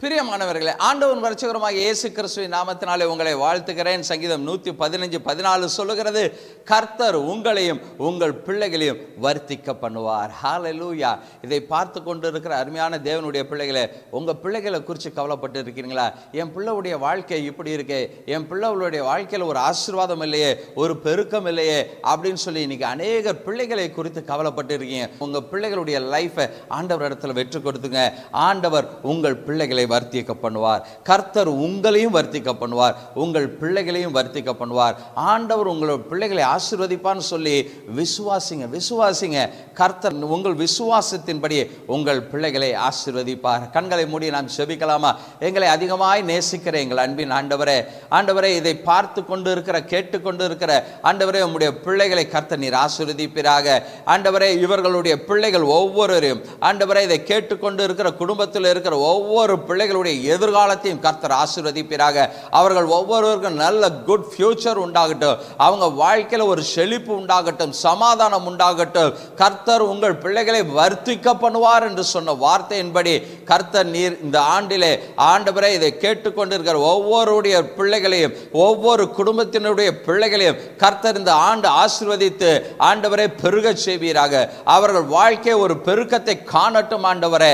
பிரியமானவர்களே, ஆண்டவன் இரட்சகருமாகிய இயேசு கிறிஸ்துவின் நாமத்தினாலே உங்களை வாழ்த்துகிறேன். சங்கீதம் 115:14 சொல்லுகிறது, கர்த்தர் உங்களையும் உங்கள் பிள்ளைகளையும் வர்த்திக்க பண்ணுவார். ஹல்லேலூயா. இதை பார்த்து கொண்டு இருக்கிற அருமையான தேவனுடைய பிள்ளைகளே, உங்கள் பிள்ளைகளை குறித்து கவலைப்பட்டு இருக்கிறீங்களா? என் பிள்ளையுடைய வாழ்க்கை இப்படி இருக்கே, என் பிள்ளைகளுடைய வாழ்க்கையில் ஒரு ஆசீர்வாதம் இல்லையே, ஒரு பெருக்கம் இல்லையே அப்படின்னு சொல்லி இன்னைக்கு அநேக பிள்ளைகளை குறித்து கவலைப்பட்டு இருக்கீங்க. உங்கள் பிள்ளைகளுடைய லைஃபை ஆண்டவர் இடத்துல வெற்றி கொடுத்துங்க. ஆண்டவர் உங்கள் பிள்ளைகளை வர்த்திக்க பண்ணுவார். கர்த்தர் உங்களையும் வர்த்திக்க பண்ணுவார், உங்கள் பிள்ளைகளையும் வர்த்திக்க பண்ணுவார். ஆண்டவர் உங்கள் பிள்ளைகளை ஆசீர்வதிப்பான்னு சொல்லி விசுவாசிங்க. கர்த்தர் உங்கள் விசுவாசத்தின்படி உங்கள் பிள்ளைகளை ஆசீர்வதிப்பார். கண்களை மூடி நாம் செபிக்கலாமா? எங்களை அதிகமாய் நேசிக்கிற எங்கள் அன்பின் ஆண்டவரே, இதை பார்த்து கொண்டு இருக்கிற, கேட்டுக்கொண்டு இருக்கிற ஆண்டவரே, உம்முடைய பிள்ளைகளை கர்த்தர் நீர் ஆசீர்வதிப்பீராக. ஆண்டவரே, இவர்களுடைய பிள்ளைகள் ஒவ்வொருவரையும் ஆண்டவரே, இதை கேட்டுக்கொண்டு இருக்கிற குடும்பத்தில் இருக்கிற ஒவ்வொரு பிள்ளைகளுடைய எதிர்காலத்தையும் கர்த்தர் ஆசீர்வதிப்பீராக. அவர்கள் ஒவ்வொருவருக்கும் நல்ல குட் ஃபியூச்சர் உண்டாகட்டும், அவங்க வாழ்க்கையில் ஒரு செழிப்பு உண்டாகட்டும், சமாதானம் உண்டாகட்டும். கர்த்தர் உங்கள் பிள்ளைகளை வர்த்திக்க பண்ணுவார் என்று சொன்ன வார்த்தையின்படி கர்த்தர் நீர் இந்த ஆண்டிலே ஆண்டவரே, இதை கேட்டுக்கொண்டிருக்கிற ஒவ்வொருடைய பிள்ளைகளையும், ஒவ்வொரு குடும்பத்தினுடைய பிள்ளைகளையும் கர்த்தர் இந்த ஆண்டு ஆசீர்வதித்து ஆண்டவரே பெருக செய்வீராக. அவர்கள் வாழ்க்கை ஒரு பெருக்கத்தை காணட்டும் ஆண்டவரே.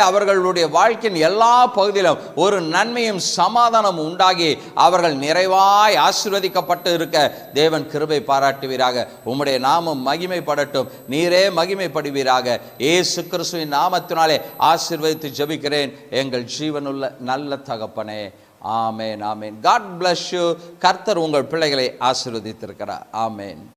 அவர்களுடைய வாழ்க்கையின் எல்லா பகுதியிலும் ஒரு நன்மையும் சமாதானம் உண்டாகி அவர்கள் நிறைவாய் ஆசீர்வதிக்கப்பட்டு இருக்க தேவன் கிருபை பாராட்டுவீராக. உம்முடைய நாமம் மகிமைப்படட்டும், நீரே மகிமைப்படுவீராக. இயேசு கிறிஸ்துவின் நாமத்தினாலே ஆசீர்வதித்து ஜெபிக்கிறேன் எங்கள் ஜீவனுள்ள நல்ல தகப்பனே. ஆமென், ஆமென். God bless you. கர்த்தர் உங்கள் பிள்ளைகளை ஆசீர்வதித்திருக்கிறார். ஆமென்.